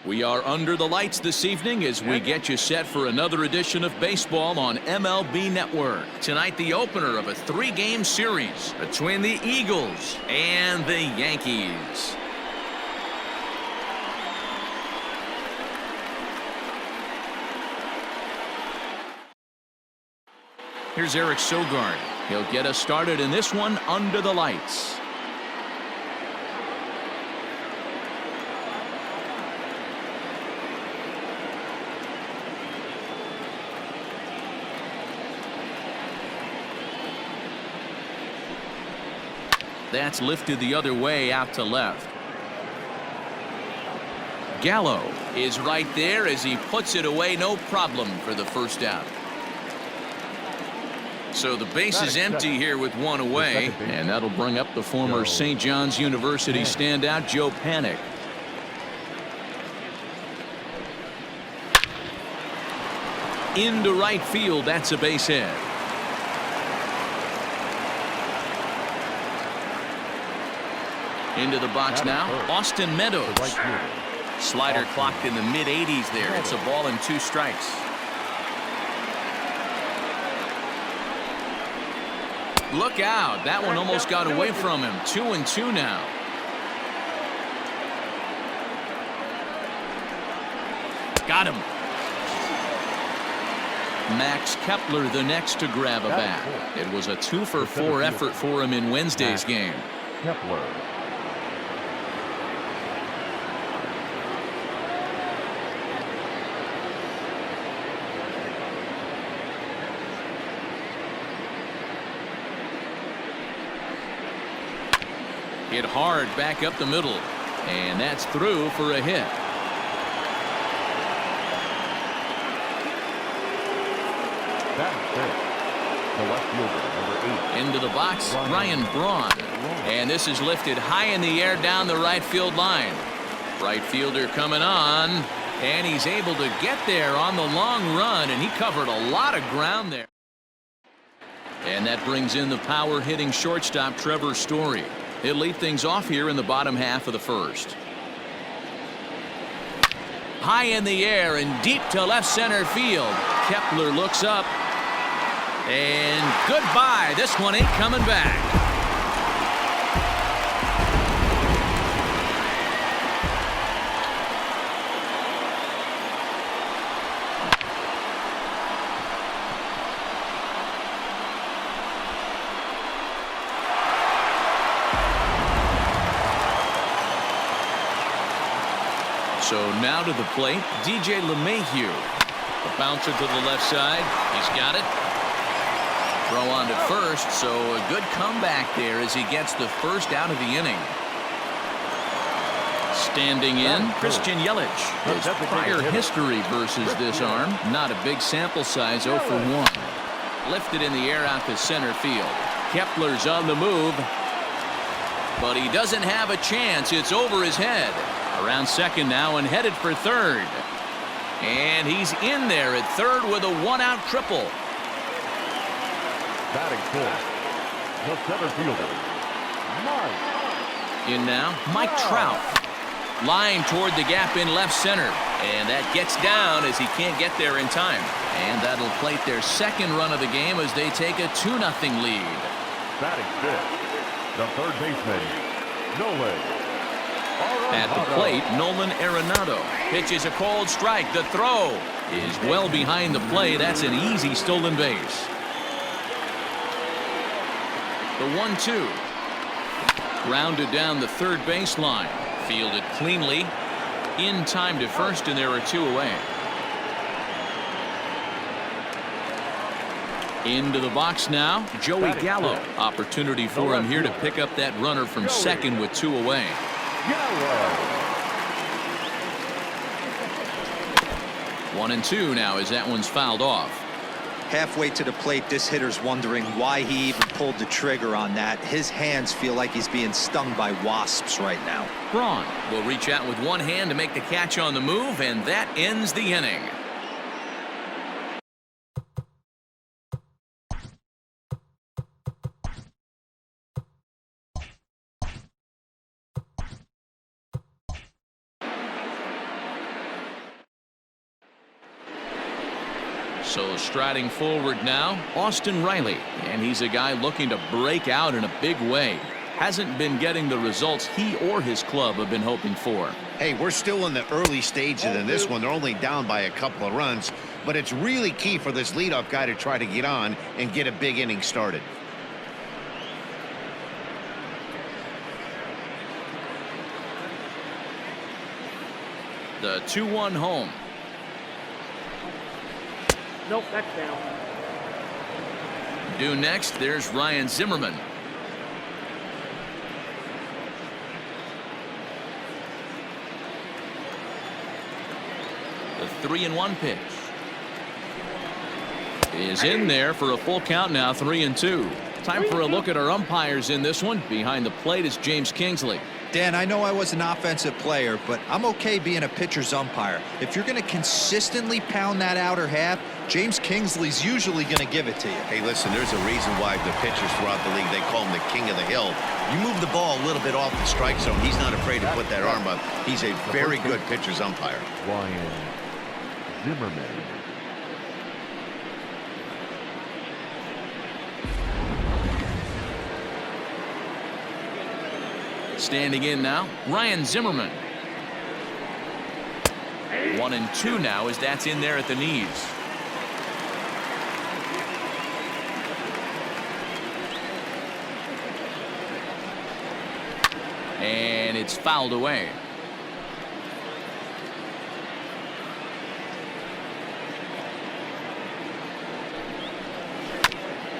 We are under the lights this evening as we get you set for another edition of baseball on MLB Network. Tonight, the opener of a 3-game series between the Eagles and the Yankees. Here's Eric Sogard. He'll get us started in this one under the lights. That's lifted the other way out to left. Gallo is right there as he puts it away, no problem for the first out. So the base is empty here with one away, and that'll bring up the former St. John's University standout Joe Panik. Into right field, that's a base hit. Into the box now, Austin Meadows. Slider clocked in the mid-80s there. It's a ball and 2 strikes. Look out. That one almost got away from him. 2-2 now. Got him. Max Kepler the next to grab a bat. It was a 2-for-4 effort for him in Wednesday's game. Kepler. Hit hard back up the middle, and that's through for a hit. The left fielder, number 8. Into the box, Ryan Braun. And this is lifted high in the air down the right field line. Right fielder coming on, and he's able to get there on the long run, and he covered a lot of ground there. And that brings in the power hitting shortstop Trevor Story. He'll lead things off here in the bottom half of the first. High in the air and deep to left center field. Kepler looks up. And goodbye. This one ain't coming back. So now to the plate, DJ LeMahieu. A bouncer to the left side. He's got it. Throw on to first, so a good comeback there as he gets the first out of the inning. Standing in, Christian Yelich. His prior history versus this arm. Not a big sample size, 0 for 1. Lifted in the air out to center field. Kepler's on the move. But he doesn't have a chance. It's over his head. Around second now and headed for third. And he's in there at third with a 1-out triple. Batting fourth, the center fielder, Mike. In now, Mike Trout. Line toward the gap in left center. And that gets down as he can't get there in time. And that'll plate their second run of the game as they take a 2-0 lead. Batting fifth, the third baseman, Nolan. At the plate, Nolan Arenado pitches a cold strike. The throw is well behind the plate. That's an easy stolen base. The 1-2. Grounded down the third baseline. Fielded cleanly. In time to first, and there are 2 away. Into the box now, Joey Gallo. Opportunity for him here to pick up that runner from second with 2 away. 1-2 now as that one's fouled off. Halfway to the plate, this hitter's wondering why he even pulled the trigger on that. His hands feel like he's being stung by wasps right now. Braun will reach out with one hand to make the catch on the move, and that ends the inning. So striding forward now, Austin Riley, and he's a guy looking to break out in a big way. Hasn't been getting the results he or his club have been hoping for. Hey, we're still in the early stages in this one. They're only down by a couple of runs, but it's really key for this leadoff guy to try to get on and get a big inning started. The 2-1 home. Nope, that's down. Due next, there's Ryan Zimmerman. The 3-1 pitch is in there for a full count now. 3-2. Time for a look at our umpires in this one. Behind the plate is James Kingsley. Dan, I know I was an offensive player, but I'm okay being a pitcher's umpire. If you're going to consistently pound that outer half, James Kingsley's usually going to give it to you. Hey, listen, there's a reason why the pitchers throughout the league, they call him the king of the hill. You move the ball a little bit off the strike zone, he's not afraid to put that arm up. He's a very good pitcher's umpire. Ryan Zimmerman. Standing in now, Ryan Zimmerman. 1-2 now as that's in there at the knees. And it's fouled away.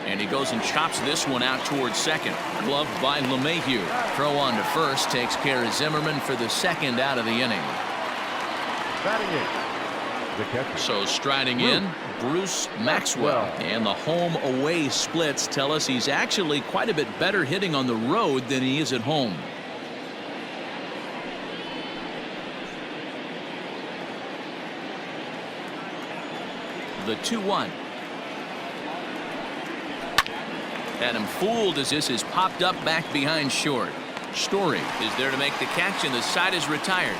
And he goes and chops this one out towards second. Gloved by LeMahieu. Throw on to first takes care of Zimmerman for the second out of the inning. Batting eighth, the catcher. So striding in, Bruce Maxwell. And the home-away splits tell us he's actually quite a bit better hitting on the road than he is at home. The 2-1. Had him fooled as this is popped up back behind short. Story is there to make the catch, and the side is retired.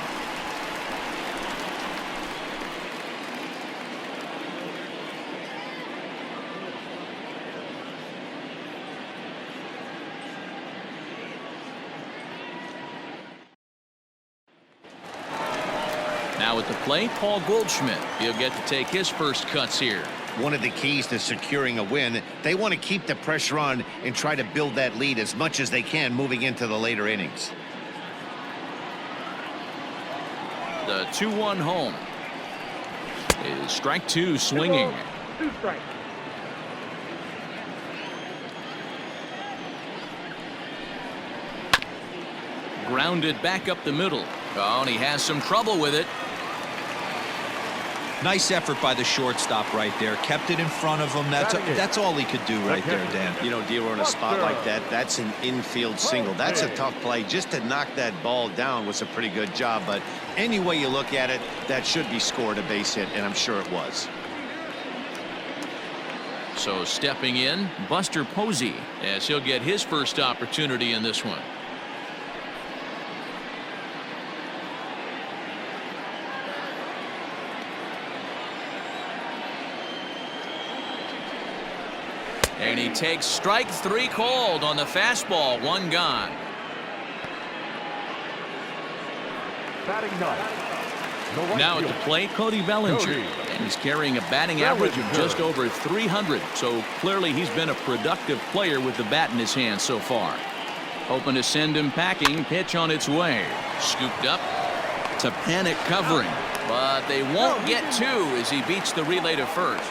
Now at the plate, Paul Goldschmidt. He'll get to take his first cuts here. One of the keys to securing a win, they want to keep the pressure on and try to build that lead as much as they can moving into the later innings. The 2-1 home is strike two swinging. 2 strikes. Grounded back up the middle. Oh, and he has some trouble with it. Nice effort by the shortstop right there. Kept it in front of him. That's all he could do right there, Dan. You know, Dero, in a spot like that, that's an infield single. That's a tough play. Just to knock that ball down was a pretty good job. But any way you look at it, that should be scored a base hit, and I'm sure it was. So stepping in, Buster Posey, as he'll get his first opportunity in this one. And he takes strike three called on the fastball. One gone. Batting ninth. Now at the plate, Cody Bellinger. And he's carrying a batting average of just over 300. So clearly he's been a productive player with the bat in his hand so far. Hoping to send him packing. Pitch on its way. Scooped up to panic covering. But they won't get two as he beats the relay to first.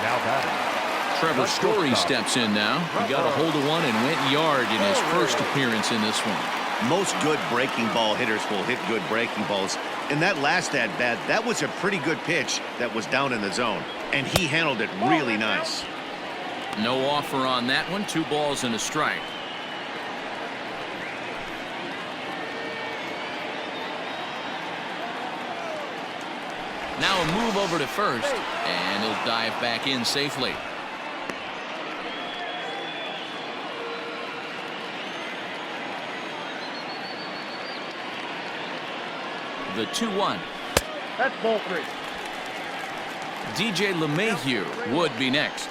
Now batting. Trevor Story steps in now. He got a hold of one and went yard in his first appearance in this one. Most good breaking ball hitters will hit good breaking balls. In that last at-bat, that was a pretty good pitch that was down in the zone. And he handled it really nice. No offer on that one. 2 balls and a strike. Now a move over to first. And he'll dive back in safely. The 2-1. That's ball 3. DJ LeMahieu would be next.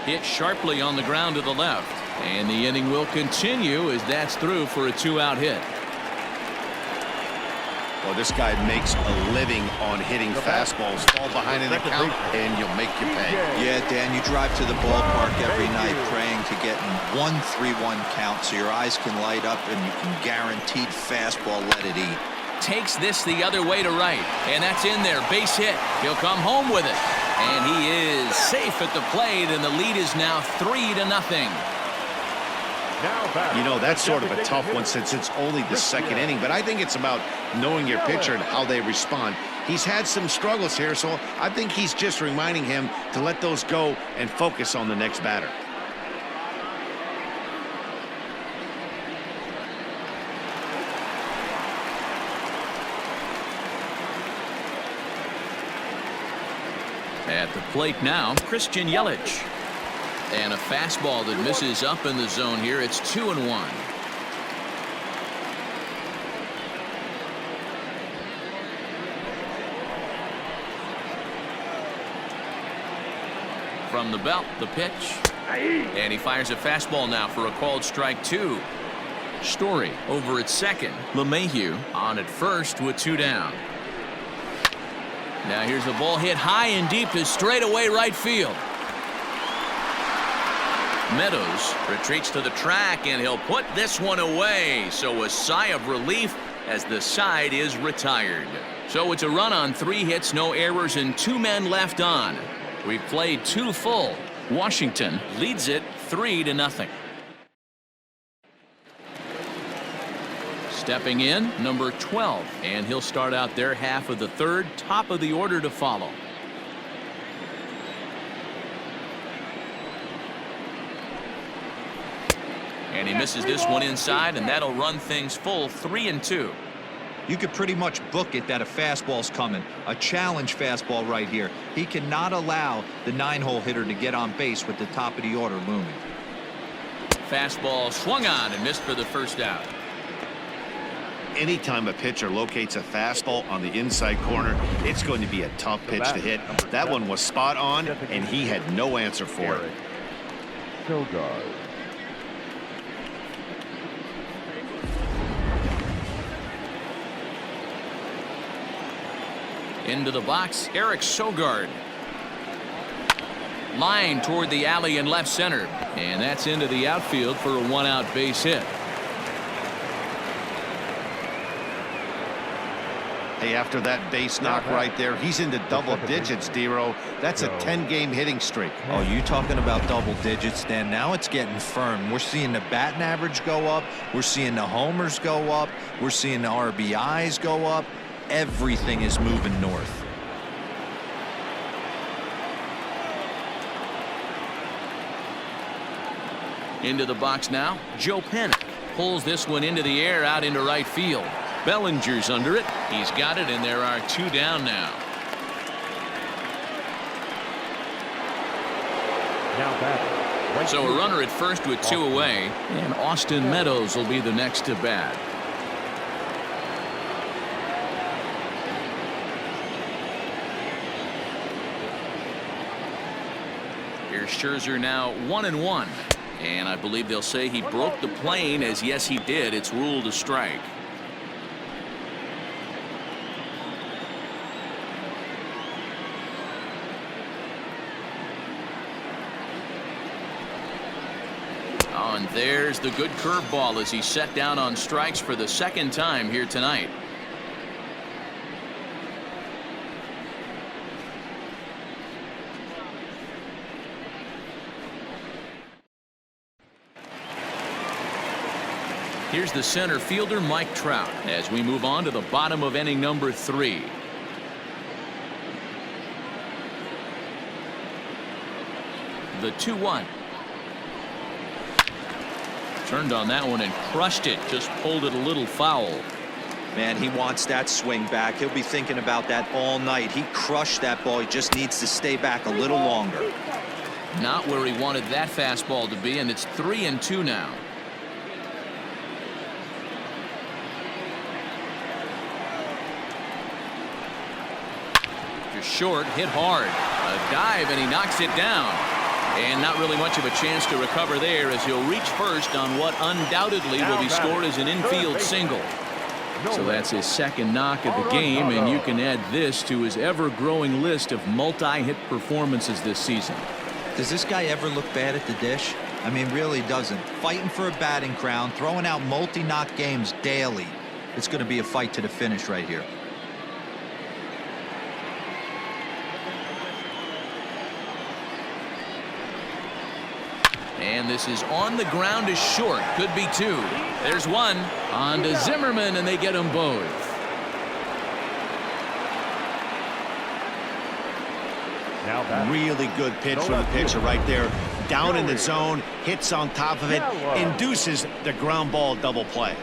Hit sharply on the ground to the left. And the inning will continue as that's through for a 2-out hit. Well, this guy makes a living on hitting fastballs. Fall behind in the count, and you'll make your pay. Yeah, Dan, you drive to the ballpark every night praying to get in 1-3-1 count so your eyes can light up and you can guaranteed fastball let it eat. Takes this the other way to right, and that's in there. Base hit. He'll come home with it. And he is safe at the plate, and the lead is now 3-0. You know, that's sort of a tough one since it's only the second inning, but I think it's about knowing your pitcher and how they respond. He's had some struggles here, so I think he's just reminding him to let those go and focus on the next batter. At the plate now, Christian Yelich. And a fastball that misses up in the zone here. It's 2-1. From the belt, the pitch. And he fires a fastball now for a called strike 2. Story over at second. LeMahieu on at first with 2 down. Now here's a ball hit high and deep to straightaway right field. Meadows retreats to the track, and he'll put this one away. So a sigh of relief as the side is retired. So it's a run on 3 hits, no errors, and 2 men left on. We've played 2 full. Washington leads it 3-0. Stepping in, number 12, and he'll start out their half of the third, top of the order to follow. And he misses this one inside, and that'll run things full 3-2. You could pretty much book it that a fastball's coming. A challenge fastball right here. He cannot allow the 9-hole hitter to get on base with the top of the order looming. Fastball swung on and missed for the first out. Anytime a pitcher locates a fastball on the inside corner, it's going to be a tough pitch to hit. That one was spot on, and he had no answer for it. Sogard. Into the box, Eric Sogard. Line toward the alley in left center. And that's into the outfield for a 1-out base hit. Hey, after that base knock right there, he's into double digits, Dero. That's a 10-game hitting streak. Oh, you talking about double digits, Dan? Now it's getting firm. We're seeing the batting average go up. We're seeing the homers go up. We're seeing the RBIs go up. Everything is moving north. Into the box now, Joe Pennick pulls this one into the air out into right field. Bellinger's under it. He's got it, and there are 2 down now. Now batting. So a runner at first with 2 away, and Austin Meadows will be the next to bat. Here's Scherzer now 1-1. And I believe they'll say he broke the plane, as yes he did. It's ruled a strike. Oh, and there's the good curveball as he's set down on strikes for the 2nd time here tonight. Here's the center fielder, Mike Trout, as we move on to the bottom of inning number 3. The 2-1. Turned on that one and crushed it. Just pulled it a little foul. Man, he wants that swing back. He'll be thinking about that all night. He crushed that ball. He just needs to stay back a little longer. Not where he wanted that fastball to be, and it's 3-2 now. Just short, hit hard. A dive, and he knocks it down. And not really much of a chance to recover there, as he'll reach first on what undoubtedly will be scored as an infield single. So that's his second knock of the game, and you can add this to his ever-growing list of multi-hit performances this season. Does this guy ever look bad at the dish? I mean, really doesn't. Fighting for a batting crown, throwing out multi-knock games daily. It's going to be a fight to the finish right here. And this is on the ground is short. Could be two. There's one. On to Zimmerman, and they get them both. Really good pitch from the pitcher right there. Down in the zone, hits on top of it, induces the ground ball double play.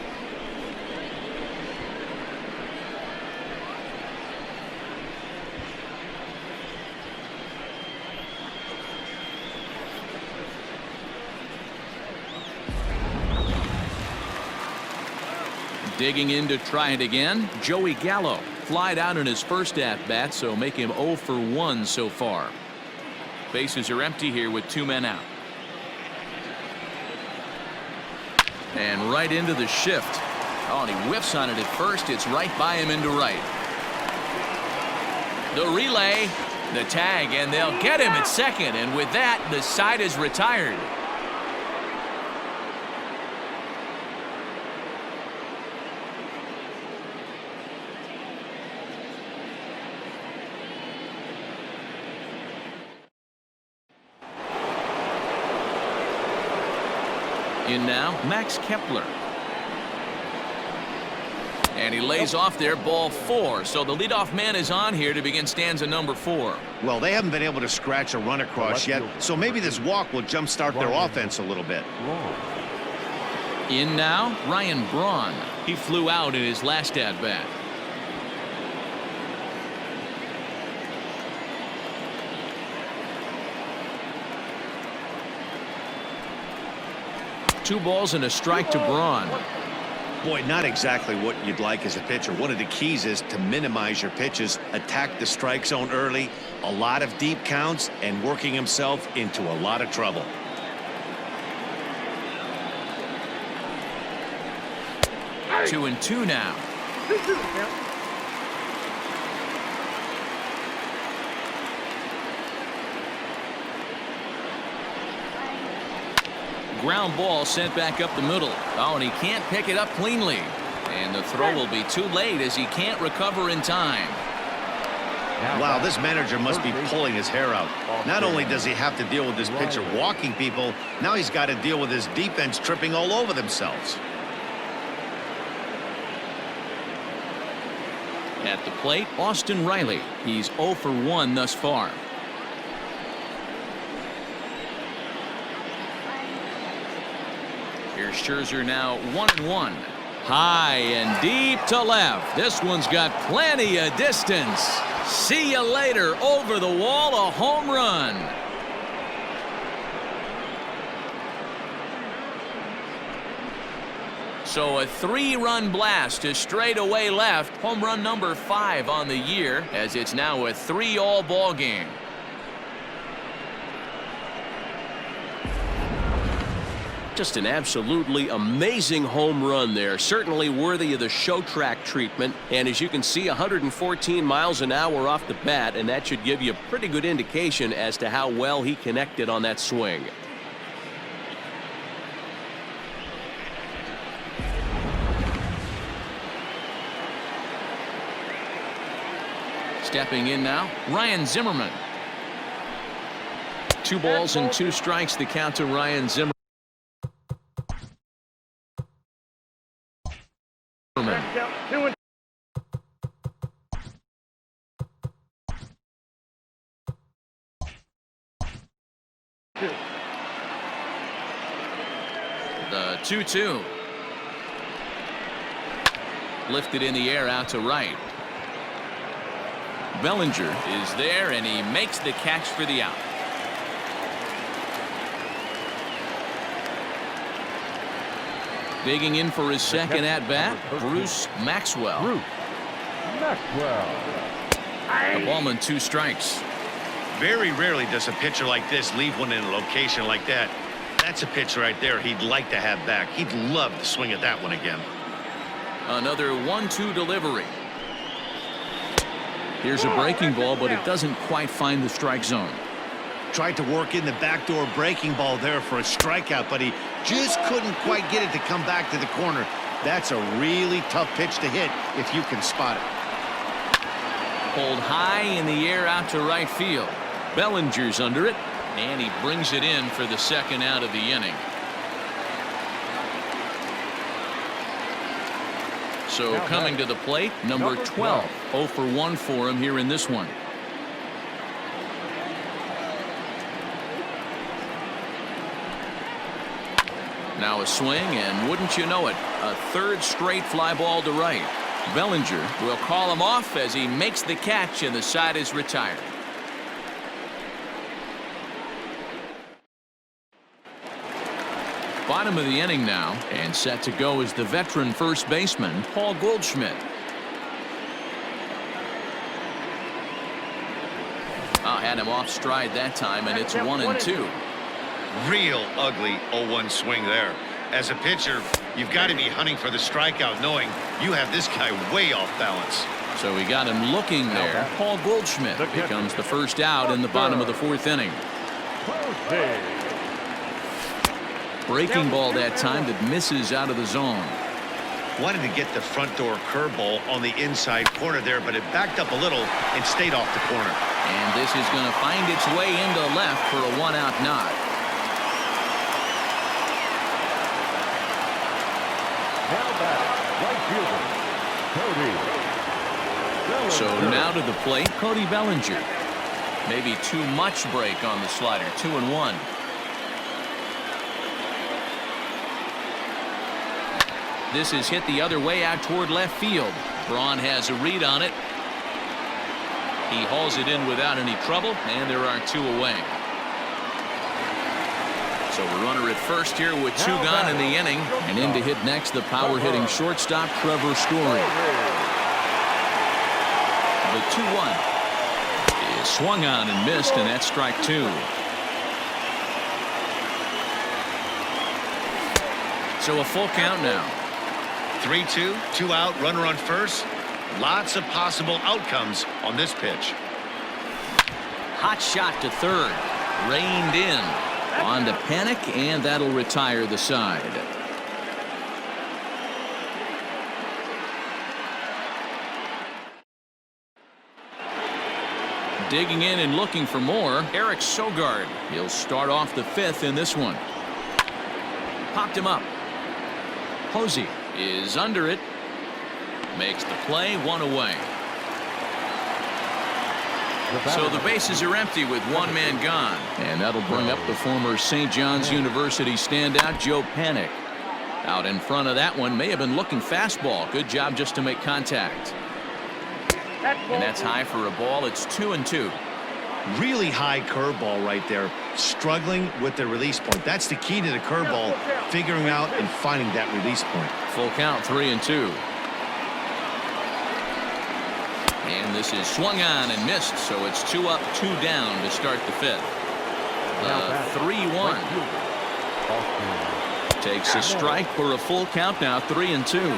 Digging in to try it again, Joey Gallo. Flied out in his first at-bat, so make him 0 for 1 so far. Bases are empty here with 2 men out. And right into the shift. Oh, and he whiffs on it at first. It's right by him into right. The relay, the tag, and they'll get him at second. And with that, the side is retired. In now, Max Kepler. And he lays off there, ball 4. So the leadoff man is on here to begin stanza number 4. Well, they haven't been able to scratch a run across yet, so maybe this walk will jumpstart their offense a little bit. In now, Ryan Braun. He flew out in his last at-bat. Two balls and a strike to Braun. Boy, not exactly what you'd like as a pitcher. One of the keys is to minimize your pitches, attack the strike zone early, a lot of deep counts, and working himself into a lot of trouble. Hey. 2-2 now. 2-2 now. Ground ball sent back up the middle. Oh, and he can't pick it up cleanly. And the throw will be too late as he can't recover in time. Wow, this manager must be pulling his hair out. Not only does he have to deal with this pitcher walking people, now he's got to deal with his defense tripping all over themselves. At the plate, Austin Riley. He's 0 for 1 thus far. Here's Scherzer now 1-1. High and deep to left. This one's got plenty of distance. See you later. Over the wall, a home run. So a 3-run blast to straightaway left. Home run number 5 on the year, as it's now a 3-all ball game. Just an absolutely amazing home run there. Certainly worthy of the show track treatment. And as you can see, 114 miles an hour off the bat, and that should give you a pretty good indication as to how well he connected on that swing. Stepping in now, Ryan Zimmerman. 2 balls and 2 strikes the count to Ryan Zimmerman. The 2-2. Lifted in the air out to right. Bellinger is there, and he makes the catch for the out. Digging in for his second at-bat, Bruce Maxwell. Bruce Maxwell. The ballman 2 strikes. Very rarely does a pitcher like this leave one in a location like that. That's a pitch right there he'd like to have back. He'd love to swing at that one again. Another 1-2 delivery. Here's a breaking ball, but it doesn't quite find the strike zone. Tried to work in the backdoor breaking ball there for a strikeout, but he just couldn't quite get it to come back to the corner. That's a really tough pitch to hit if you can spot it. Pulled high in the air out to right field. Bellinger's under it, and he brings it in for the second out of the inning. So coming to the plate, number 12. 0 for 1 for him here in this one. Now a swing, and wouldn't you know it, a third straight fly ball to right. Bellinger will call him off as he makes the catch, and the side is retired. Bottom of the inning now, and set to go is the veteran first baseman, Paul Goldschmidt. Had him off stride that time, and it's 1-2. Real ugly 0-1 swing there. As a pitcher, you've got to be hunting for the strikeout, knowing you have this guy way off balance. So we got him looking there. Paul Goldschmidt becomes the first out in the bottom of the 4th inning. Breaking ball that time that misses out of the zone. Wanted to get the front door curveball on the inside corner there, but it backed up a little and stayed off the corner. And this is going to find its way into left for a 1-out nod. Now batting, right fielder, Cody. So now to the plate, Cody Bellinger. Maybe too much break on the slider. 2-1. This is hit the other way out toward left field. Braun has a read on it. He hauls it in without any trouble, and there are 2 away. So a runner at first here with 2 gone in the inning, and in to hit next the power hitting shortstop Trevor Story. The 2-1 is swung on and missed, and that's strike 2. So a full count now. 3-2, 2 out, runner on first. Lots of possible outcomes on this pitch. Hot shot to third. Reined in. On to Panic, and that'll retire the side. Digging in and looking for more, Eric Sogard. He'll start off the 5th in this one. Popped him up. Posey is under it. Makes the play, 1 away. So the bases are empty with 1 man gone. And that'll bring up the former St. John's University standout Joe Panic. Out in front of that one, may have been looking fastball. Good job just to make contact. And that's high for a ball. It's 2-2. Really high curveball right there. Struggling with the release point. That's the key to the curveball, figuring out and finding that release point. Full count, 3-2. And this is swung on and missed, so it's 2 up, 2 down to start the 5th. The 3-1 takes a strike for a full count now, 3-2.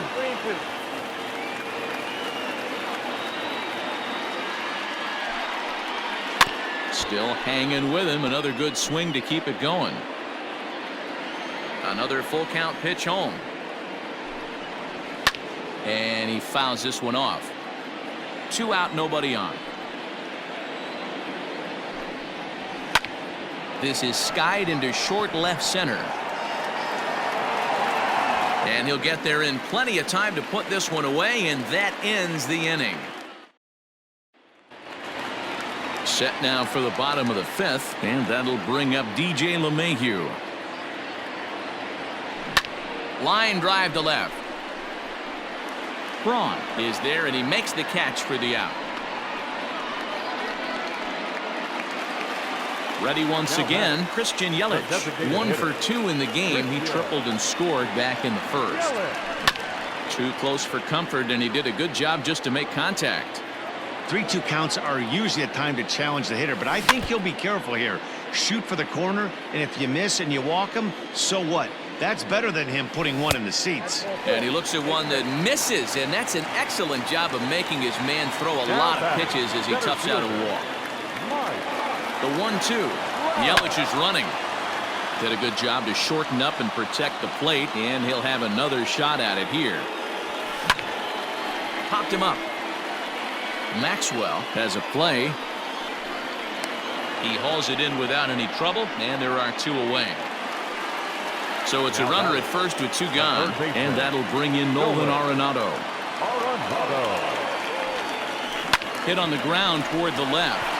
Still hanging with him. Another good swing to keep it going. Another full count pitch home. And he fouls this one off. 2 out, nobody on. This is skied into short left center. And he'll get there in plenty of time to put this one away, and that ends the inning. Set now for the bottom of the 5th, and that'll bring up DJ LeMahieu. Line drive to left. Braun is there, and he makes the catch for the out. Ready once again, Christian Yelich. 1 for 2 in the game. He tripled and scored back in the first. Too close for comfort, and he did a good job just to make contact. 3-2 counts are usually a time to challenge the hitter, but I think he'll be careful here. Shoot for the corner, and if you miss and you walk him, so what? That's better than him putting one in the seats. And he looks at one that misses, and that's an excellent job of making his man throw a lot of pitches as he toughs out a walk. The 1-2. Yelich is running. Did a good job to shorten up and protect the plate, and he'll have another shot at it here. Popped him up. Maxwell has a play. He hauls it in without any trouble, and there are 2 away. So it's a runner at first with 2 gone, and that'll bring in Nolan Arenado. Hit on the ground toward the left.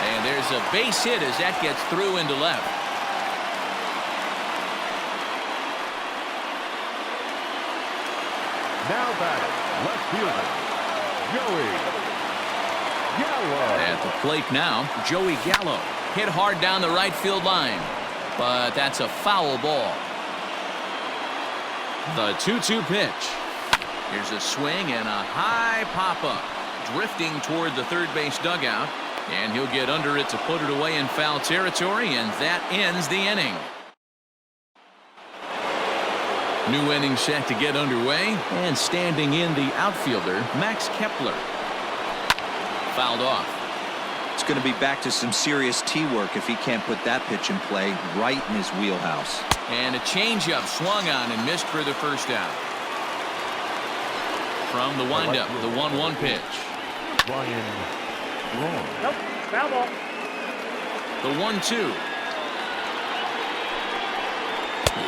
And there's a base hit as that gets through into left. Now batting, left fielder, Joey Gallo. At the plate now, Joey Gallo. Hit hard down the right field line. But that's a foul ball. The 2-2 pitch. Here's a swing and a high pop-up. Drifting toward the third base dugout. And he'll get under it to put it away in foul territory, and that ends the inning. New inning set to get underway, and standing in the outfielder, Max Kepler. Fouled off. It's going to be back to some serious tee work if he can't put that pitch in play right in his wheelhouse. And a changeup swung on and missed for the first out. From the windup, the 1-1 pitch. Ryan Braun. Nope. Foul ball. The 1-2.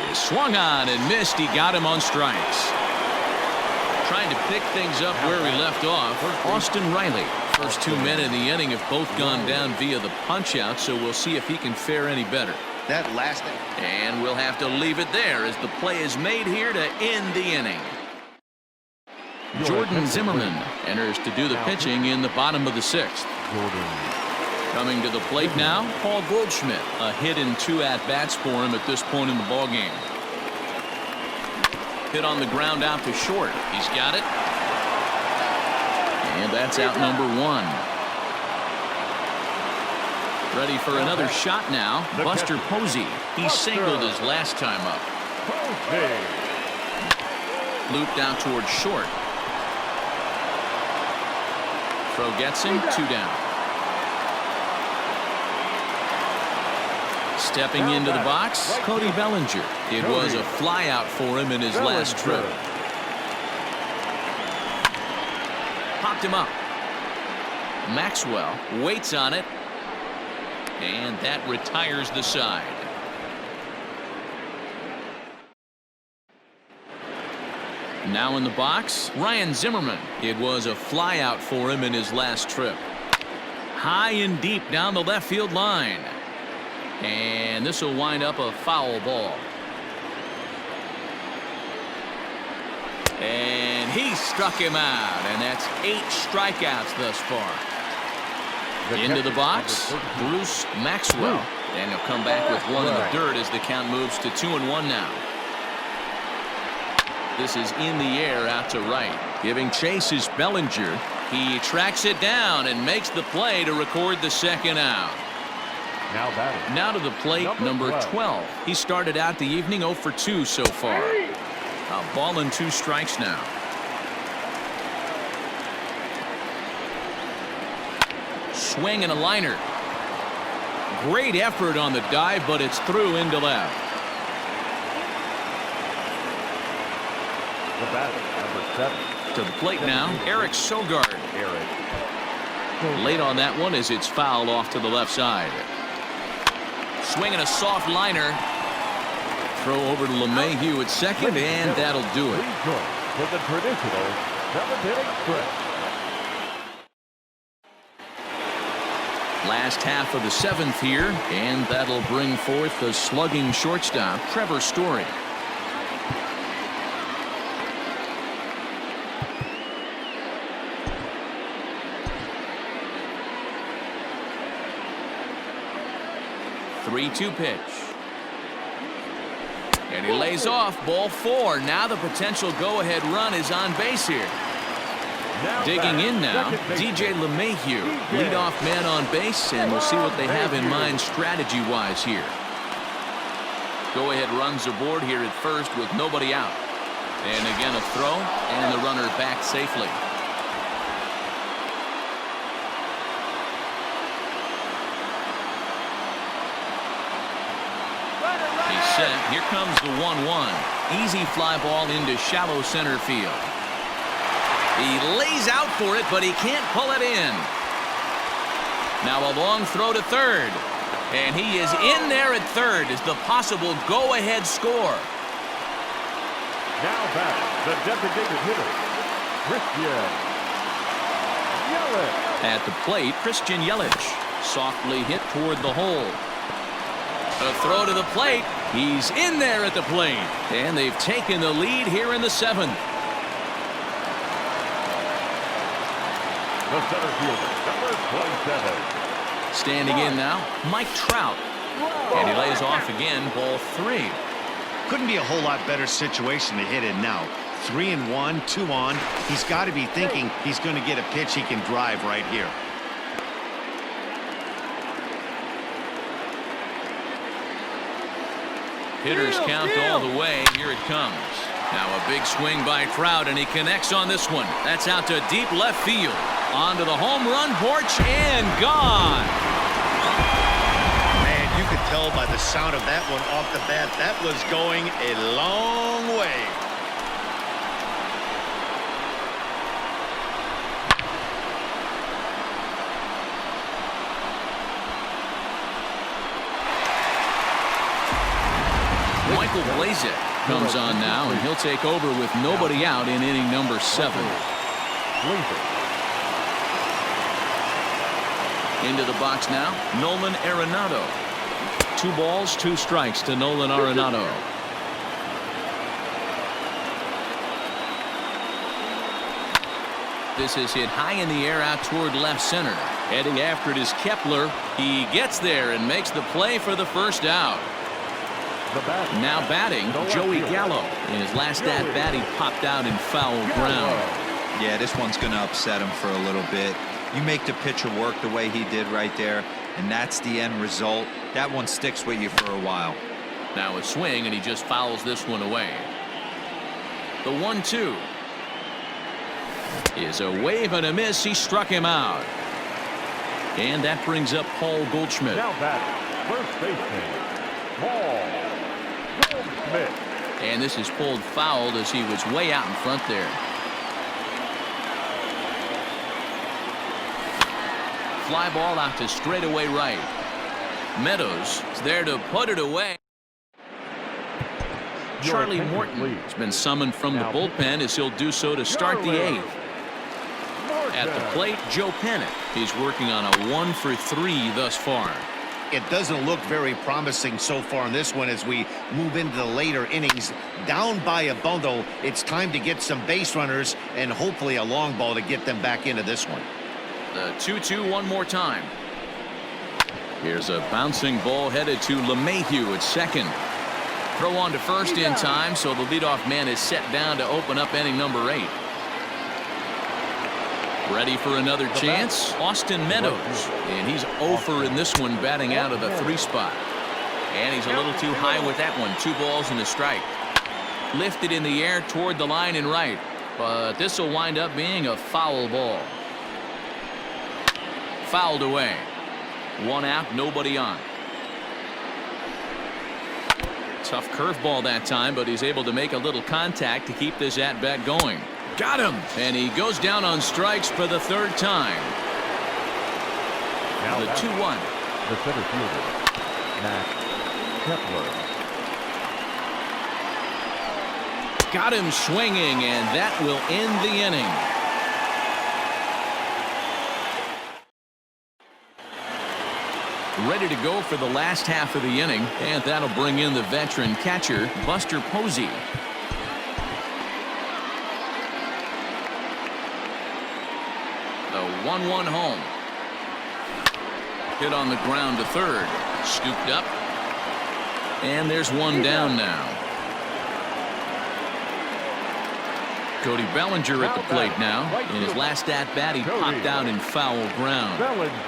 He swung on and missed. He got him on strikes. Trying to pick things up where we left off, Austin Riley. First 2 men in the inning have both gone down via the punch-out, so we'll see if he can fare any better. That last thing. And we'll have to leave it there as the play is made here to end the inning. Jordan Zimmerman enters to do the pitching in the bottom of the 6th. Coming to the plate now, Paul Goldschmidt. A hit in 2 at-bats for him at this point in the ballgame. Hit on the ground out to short. He's got it. And that's out number 1. Ready for another shot now. Buster Posey. He singled his last time up. Looped out towards short. Throw gets him. 2 down. Stepping into the box, Cody Bellinger. It was a flyout for him in his last trip. Popped him up. Maxwell waits on it. And that retires the side. Now in the box, Ryan Zimmerman. It was a flyout for him in his last trip. High and deep down the left field line. And this will wind up a foul ball. And he struck him out, and that's 8 strikeouts thus far. Into the box, Bruce Maxwell. And he'll come back with 1 in the dirt as the count moves to 2-1 now. This is in the air out to right. Giving chase is Bellinger. He tracks it down and makes the play to record the 2nd out. Now to the plate, number 12. He started out the evening 0 for 2 so far. A ball and 2 strikes now. Swing and a liner. Great effort on the dive, but it's through into left. The batter, number 7. To the plate now, Eric Sogard. Late on that one as it's fouled off to the left side. Swinging a soft liner. Throw over to LeMahieu at second, and that'll do it. With the traditional 7th-inning stretch. Last half of the 7th here, and that'll bring forth the slugging shortstop, Trevor Story. 3-2 pitch. And he lays off ball 4. Now the potential go-ahead run is on base here. Digging in now, DJ LeMahieu, leadoff man on base, and we'll see what they have in mind strategy-wise here. Go-ahead runs aboard here at first with nobody out. And again a throw, and the runner back safely. He's set. Here comes the 1-1. Easy fly ball into shallow center field. He lays out for it, but he can't pull it in. Now a long throw to third. And he is in there at third as the possible go-ahead score. Now back, the designated hitter, Christian Yelich. At the plate, Christian Yelich softly hit toward the hole. A throw to the plate. He's in there at the plate. And they've taken the lead here in the 7th. The center fielder, number 27. Standing in now, Mike Trout. And he lays off again, ball 3. Couldn't be a whole lot better situation to hit in now. 3-1, 2 on. He's got to be thinking he's going to get a pitch he can drive right here. Hitters count all the way. Here it comes. Now a big swing by Trout, and he connects on this one. That's out to deep left field. Onto the home run porch and gone. Man, you could tell by the sound of that one off the bat, that was going a long way. Michael Plesac comes on now, and he'll take over with nobody out in inning number 7. Into the box now, Nolan Arenado. 2 balls, 2 strikes to Nolan Arenado. This is hit high in the air out toward left center. Heading after it is Kepler. He gets there and makes the play for the first out. Now batting, Joey Gallo. In his last at-bat, he popped out in foul ground. Yeah, this one's going to upset him for a little bit. You make the pitcher work the way he did right there, and that's the end result. That one sticks with you for a while. Now a swing, and he just fouls this one away. The 1-2 is a wave and a miss. He struck him out. And that brings up Paul Goldschmidt. Now batting, first baseman, Paul Goldschmidt. And this is pulled fouled as he was way out in front there. Fly ball out to straightaway right. Meadows is there to put it away. Charlie Morton has been summoned from the bullpen as he'll do so to start the 8th. At the plate, Joe Panic. He's working on a 1-for-3 thus far. It doesn't look very promising so far in this one as we move into the later innings. Down by a bundle, it's time to get some base runners and hopefully a long ball to get them back into this one. The 2-2 one more time. Here's a bouncing ball headed to LeMahieu at second. Throw on to first in time, so the leadoff man is set down to open up inning number 8. Ready for another chance? Austin Meadows. And he's 0 in this one, batting out of the 3 spot. And he's a little too high with that one. 2 balls and a strike. Lifted in the air toward the line and right. But this will wind up being a foul ball. Fouled away. 1 out, nobody on. Tough curveball that time, but he's able to make a little contact to keep this at-bat going. Got him! And he goes down on strikes for the 3rd time. Now the 2-1. The center fielder, Matt Kepler. Got him swinging, and that will end the inning. Ready to go for the last half of the inning, and that'll bring in the veteran catcher, Buster Posey. The 1-1 home. Hit on the ground to third. Scooped up. And there's one down now. Cody Bellinger at the plate now. In his last at-bat, he popped out in foul ground.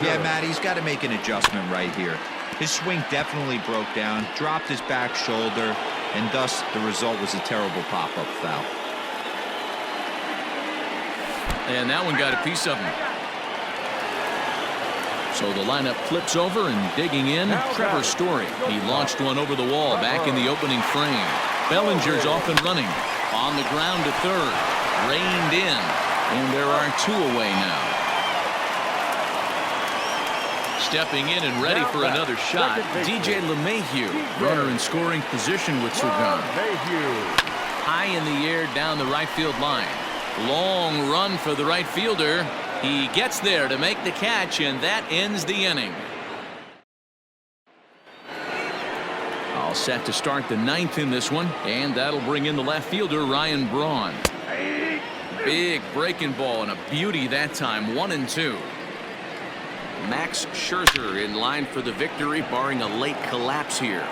Yeah, Matt, he's got to make an adjustment right here. His swing definitely broke down, dropped his back shoulder, and thus the result was a terrible pop-up foul. And that one got a piece of him. So the lineup flips over, and digging in, Trevor Story. He launched one over the wall back in the opening frame. Bellinger's off and running. On the ground to third. Reined in. And there are two away now. Stepping in and ready for another shot, DJ LeMahieu. Runner in scoring position with Sagan. High in the air down the right field line. Long run for the right fielder. He gets there to make the catch, and that ends the inning. All set to start the ninth in this one, and that'll bring in the left fielder, Ryan Braun. Big breaking ball and a beauty that time, 1-2. Max Scherzer in line for the victory, barring a late collapse here.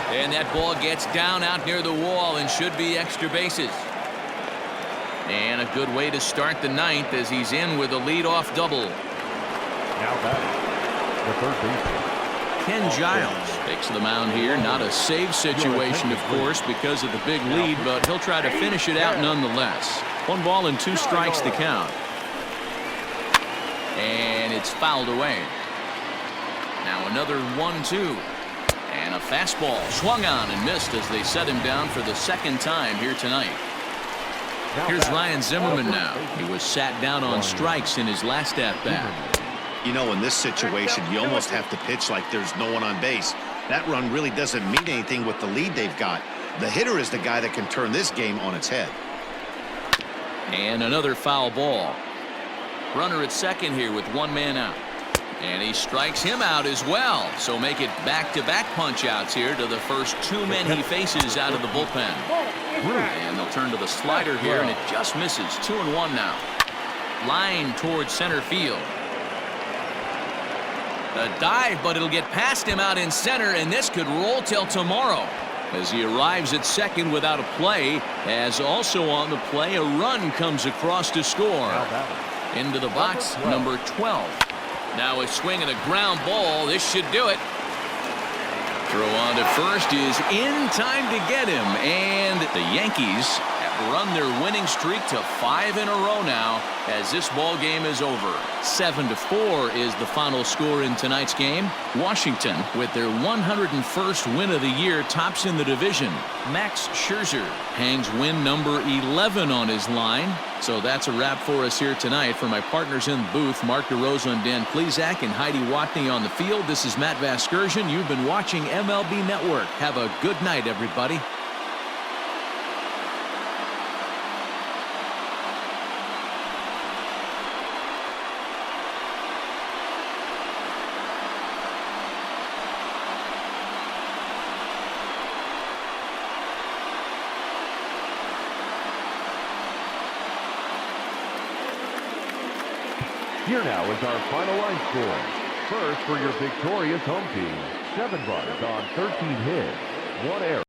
And that ball gets down out near the wall and should be extra bases. And a good way to start the ninth as he's in with a leadoff double. Now batting, the third baseman. Ken Giles takes the mound here. Not a save situation, of course, because of the big lead, but he'll try to finish it out nonetheless. 1 ball and 2 strikes to count. And it's fouled away. Now another 1-2. And a fastball swung on and missed as they set him down for the second time here tonight. Here's Ryan Zimmerman now. He was sat down on strikes in his last at-bat. You know, in this situation, you almost have to pitch like there's no one on base. That run really doesn't mean anything with the lead they've got. The hitter is the guy that can turn this game on its head. And another foul ball. Runner at second here with 1 man out. And he strikes him out as well. So make it back-to-back punch-outs here to the first 2 men he faces out of the bullpen. And they'll turn to the slider here, and it just misses. 2-1 now. Line towards center field. A dive, but it'll get past him out in center, and this could roll till tomorrow. As he arrives at second without a play, as also on the play, a run comes across to score. Into the box, number 12. Now a swing and a ground ball. This should do it. Throw on to first is in time to get him, and the Yankees have run their winning streak to 5 in a row now as this ball game is over. 7-4 is the final score in tonight's game. Washington, with their 101st win of the year, tops in the division. Max Scherzer hangs win number 11 on his line. So that's a wrap for us here tonight. For my partners in the booth, Mark DeRosa Dan Plesac and Heidi Watney on the field, this is Matt Vasgersian. You've been watching MLB Network. Have a good night, everybody. Here now is our final line score. First for your victorious home team, 7 runs on 13 hits, 1 error.